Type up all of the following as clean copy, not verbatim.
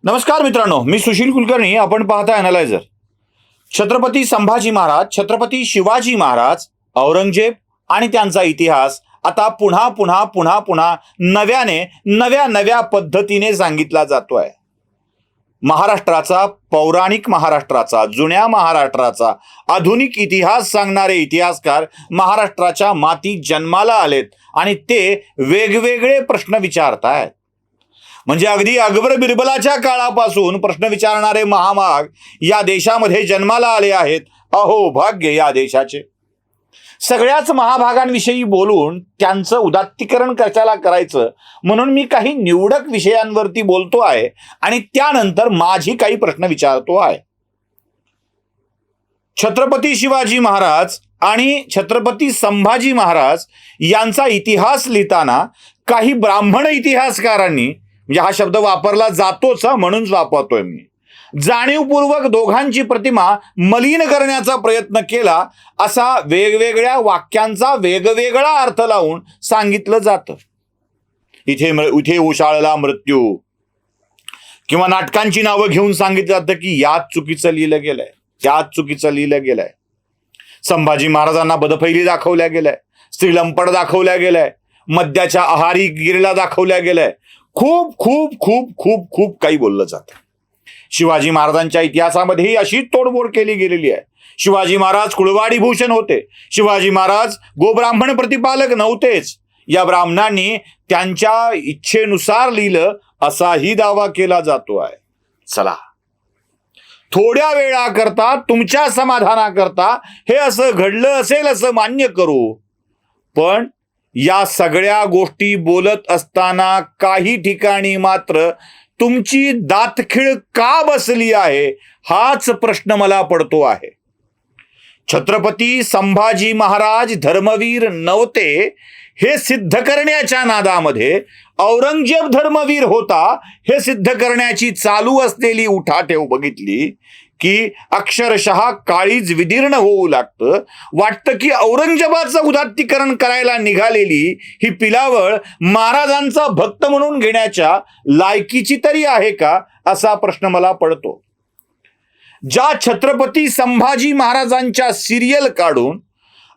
नमस्कार मित्रांनो, मी सुशील कुलकर्णी. आपण पाहता अॅनालायझर. छत्रपती संभाजी महाराज, छत्रपती शिवाजी महाराज, औरंगजेब आणि त्यांचा इतिहास आता पुन्हा पुन्हा पुन्हा पुन्हा नव्याने नव्या नव्या पद्धतीने सांगितला जातोय. महाराष्ट्राचा, पौराणिक महाराष्ट्राचा, जुन्या महाराष्ट्राचा आधुनिक इतिहास सांगणारे इतिहासकार महाराष्ट्राच्या मातीत जन्माला आलेत आणि ते वेगवेगळे प्रश्न विचारतायत. म्हणजे अगदी अकबर बिरबलाच्या काळापासून प्रश्न विचारणारे महामाग या देशामध्ये जन्माला आले आहेत. अहो भाग्य या देशाचे. सगळ्याच महाभागांविषयी बोलून त्यांचं उदात्तीकरण कशाला करायचं म्हणून मी काही निवडक विषयांवरती बोलतो आहे आणि त्यानंतर माझी काही प्रश्न विचारतो आहे. छत्रपती शिवाजी महाराज आणि छत्रपती संभाजी महाराज यांचा इतिहास लिहिताना काही ब्राह्मण इतिहासकारांनी, म्हणजे हा शब्द वापरला जातोच म्हणून वापरतोय मी, जाणीवपूर्वक दोघांची प्रतिमा मलिन करण्याचा प्रयत्न केला असा वेगवेगळ्या वाक्यांचा वेगवेगळा अर्थ लावून सांगितलं जातं. इथे उशाळला मृत्यू, किंवा नाटकांची नावं घेऊन सांगितलं जातं की यात चुकीचं लिहिलं गेलंय, त्यात चुकीचं लिहिलं गेलंय. संभाजी महाराजांना बदफैली दाखवल्या गेलंय, स्त्रीलंपड दाखवल्या गेलंय, मद्याच्या आहारी गिरला दाखवल्या गेलंय. खूप खूप खूप खूप खूप काही बोललं जातं. शिवाजी महाराजांच्या इतिहासामध्येही अशी तोडमोड केली गेलेली आहे. शिवाजी महाराज कुळवाडी भूषण होते. शिवाजी महाराज गोब्राह्मण प्रतिपालक नव्हतेच. या ब्राह्मणांनी त्यांच्या इच्छेनुसार लिहिलं असाही दावा केला जातो आहे. चला, थोड्या वेळाकरता, तुमच्या समाधानाकरता हे असं घडलं असेल असं मान्य करू, पण या सगळ्या गोष्टी बोलत असताना काही ठिकाणी मात्र तुमची दातखिळ का बसली आहे हाच प्रश्न मला पडतो आहे. छत्रपती संभाजी महाराज धर्मवीर नव्हते हे सिद्ध करण्याच्या नादामध्ये औरंगजेब धर्मवीर होता हे सिद्ध करण्याची चालू असलेली उठाठेव बघितली की अक्षरशः काळीज विदीर्ण होऊ लागतं. वाटतं की औरंगजेबाचं उदात्तीकरण करायला निघालेली ही पिलावळ महाराजांचा भक्त म्हणून घेण्याच्या लायकीची तरी आहे का असा प्रश्न मला पडतो. ज्या छत्रपती संभाजी महाराजांच्या सिरियल काढून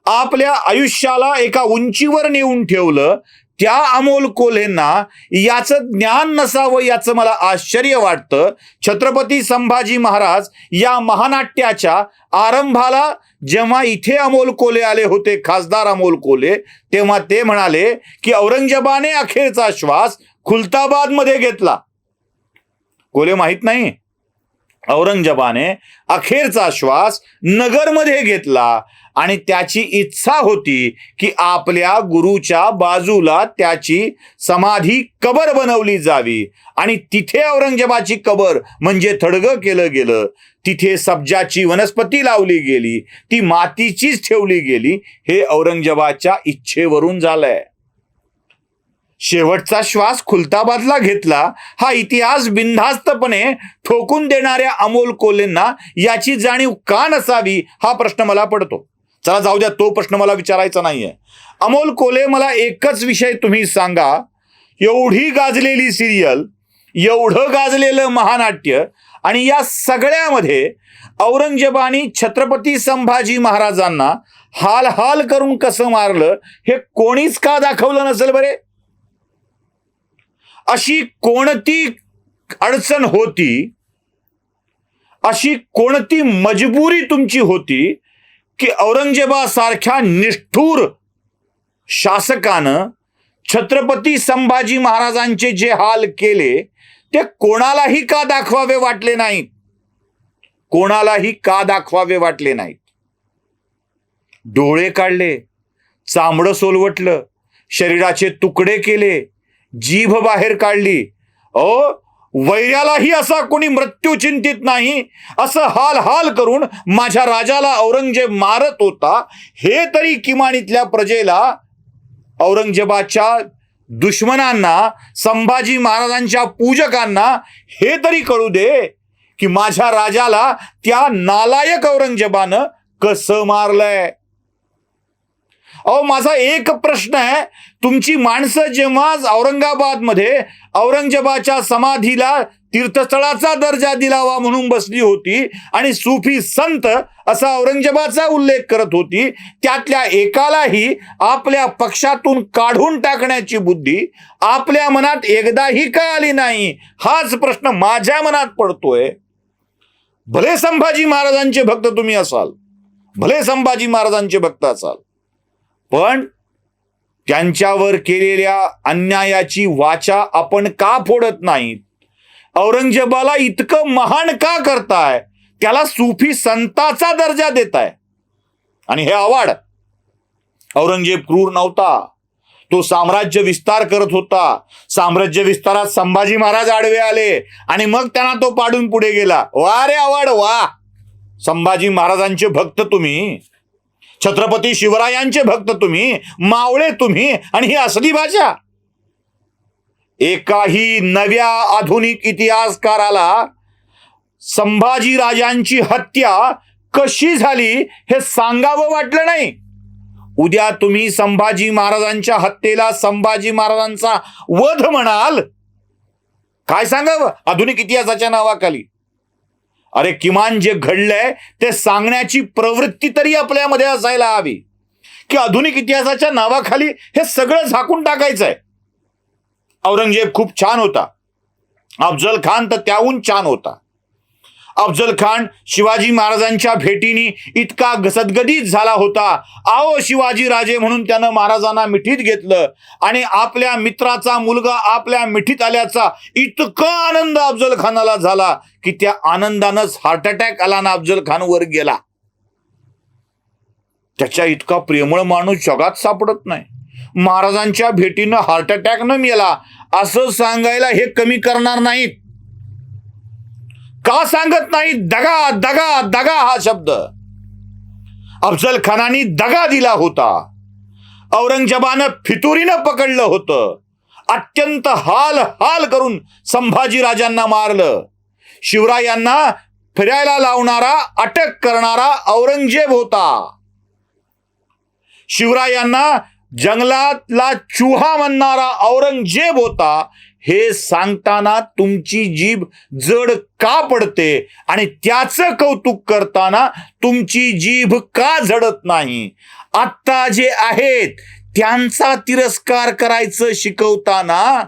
आपल्या आयुष्याला एका उंचीवर नेऊन ठेवलं त्या अमोल कोल्हेंना याचं ज्ञान नसावं याचं मला आश्चर्य वाटतं. छत्रपती संभाजी महाराज या महानाट्याच्या आरंभाला जेव्हा इथे अमोल कोल्हे आले होते, खासदार अमोल कोल्हे, तेव्हा ते म्हणाले की औरंगजेबाने अखेरचा श्वास खुलताबाद मध्ये घेतला. कोल्हे माहित नाही, औरंगजेबाने अखेरचा श्वास नगरमध्ये घेतला आणि त्याची इच्छा होती की आपल्या गुरुच्या बाजूला त्याची समाधी कबर बनवली जावी आणि तिथे औरंगजेबाची कबर म्हणजे थडगं केलं गेलं. तिथे सब्जाची वनस्पती लावली गेली, ती मातीचीच ठेवली गेली. हे औरंगजेबाच्या इच्छेवरून झालंय. शेवटचा श्वास खुलताबादला घेतला हा इतिहास बिनधास्तपणे ठोकून देणाऱ्या अमोल कोल्हेंना याची जाणीव का नसावी हा प्रश्न मला पडतो. चला जाऊ द्या, तो प्रश्न मला विचारायचा नाहीये. अमोल कोल्हे, मला एकच विषय तुम्ही सांगा. एवढी गाजलेली सिरियल, एवढं गाजलेलं महानाट्य आणि या सगळ्यामध्ये औरंगजेबाने छत्रपती संभाजी महाराजांना हाल हाल करून कसं मारलं हे कोणीच का दाखवलं नसेल बरे? अशी कोणती अडचण होती, अशी कोणती मजबुरी तुमची होती की औरंगजेबासारख्या निष्ठुर शासकानं छत्रपती संभाजी महाराजांचे जे हाल केले ते कोणालाही का दाखवावे वाटले नाहीत? कोणालाही का दाखवावे वाटले नाहीत? डोळे काढले, चामडं सोलवटलं, शरीराचे तुकडे केले, जीभ बाहेर काढली. वैर्यालाही असा कोणी मृत्यू चिंतित नाही असं हाल हाल करून माझ्या राजाला औरंगजेब मारत होता हे तरी किमान इथल्या प्रजेला, औरंगजेबाच्या दुश्मनांना, संभाजी महाराजांच्या पूजकांना हे तरी कळू दे की माझ्या राजाला त्या नालायक औरंगजेबानं कसं मारलंय. अहो, माझा एक प्रश्न आहे, तुमची माणसं जेव्हा औरंगाबादमध्ये औरंगजेबाच्या समाधीला तीर्थस्थळाचा दर्जा दिलावा म्हणून बसली होती आणि सुफी संत असा औरंगजेबाचा उल्लेख करत होती, त्यातल्या एकालाही आपल्या पक्षातून काढून टाकण्याची बुद्धी आपल्या मनात एकदाही का आली नाही, हाच प्रश्न माझ्या मनात पडतोय. भले संभाजी महाराजांचे भक्त तुम्ही असाल, भले संभाजी महाराजांचे भक्त असाल, पण त्यांच्यावर केलेल्या अन्यायाची वाचा आपण का फोडत नाहीत? औरंगजेबाला इतकं महान का करताय? त्याला सुफी संताचा दर्जा देताय. आणि हे आवाड, औरंगजेब क्रूर नव्हता, तो साम्राज्य विस्तार करत होता. साम्राज्य विस्तारात संभाजी महाराज आडवे आले आणि मग त्यांना तो पाडून पुढे गेला. वा रे आवाड वा! संभाजी महाराजांचे भक्त तुम्ही, छत्रपती शिवरायांचे भक्त तुम्ही, मावळे तुम्ही, आणि ही असली भाषा. एकाही नव्या आधुनिक इतिहासकाराला संभाजी राजांची हत्या कशी झाली हे सांगावं वाटलं नाही. उद्या तुम्ही संभाजी महाराजांच्या हत्येला संभाजी महाराजांचा वध म्हणाल, काय सांगावं आधुनिक इतिहासाच्या नावाखाली? अरे, किमान जे घडलंय ते सांगण्याची प्रवृत्ती तरी आपल्यामध्ये असायला हवी, की आधुनिक इतिहासाच्या नावाखाली हे सगळं झाकून टाकायचंय. औरंगजेब खूप छान होता, अफजल खान तर त्याहून छान होता. अफजल खान शिवाजी महाराजांच्या भेटीने इतका गसदगदीत झाला होता. आओ शिवाजी राजे म्हणून त्यानं महाराजांना मिठीत घेतलं आणि आपल्या मित्राचा मुलगा आपल्या मिठीत आल्याचा इतका आनंद अफजल खानाला झाला की त्या आनंदानंच हार्ट अटॅक आला ना अफजल खान वर गेला. त्याच्या इतका प्रेमळ माणूस जगात सापडत नाही. महाराजांच्या भेटीनं हार्ट अटॅक न मेला असं सांगायला हे कमी करणार नाहीत. का सांगत नाही? दगा दगा दगा हा शब्द अफजल खानाने दगा दिला होता. औरंगजेबानं फितुरीनं पकडलं होतं. अत्यंत हाल हाल करून संभाजी राजांना मारलं. शिवरायांना फिरायला लावणारा, अटक करणारा औरंगजेब होता. शिवरायांना जंगलातला चुहा म्हणणारा औरंगजेब होता. हे सांगताना तुमची जीभ जड का पडते आणि त्याचं कौतुक करताना तुमची जीभ का झडत नाही? आत्ता जे आहेत त्यांचा तिरस्कार करायचं शिकवताना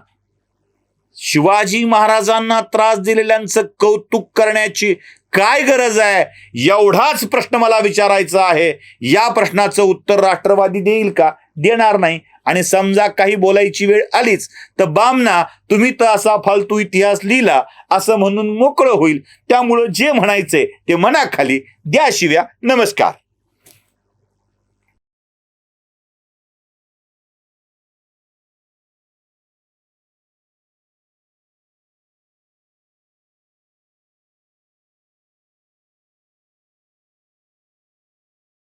शिवाजी महाराजांना त्रास दिलेल्यांचं कौतुक करण्याची काय गरज आहे? एवढाच प्रश्न मला विचारायचा आहे. या प्रश्नाचं उत्तर राष्ट्रवादी देईल का? देणार नाही. आणि समजा काही बोलायची वेळ आलीच तर बामना तुम्ही तर असा फालतू इतिहास लिहिला असं म्हणून मोकळं होईल. त्यामुळं जे म्हणायचंय ते मनाखाली द्या शिव्या. नमस्कार.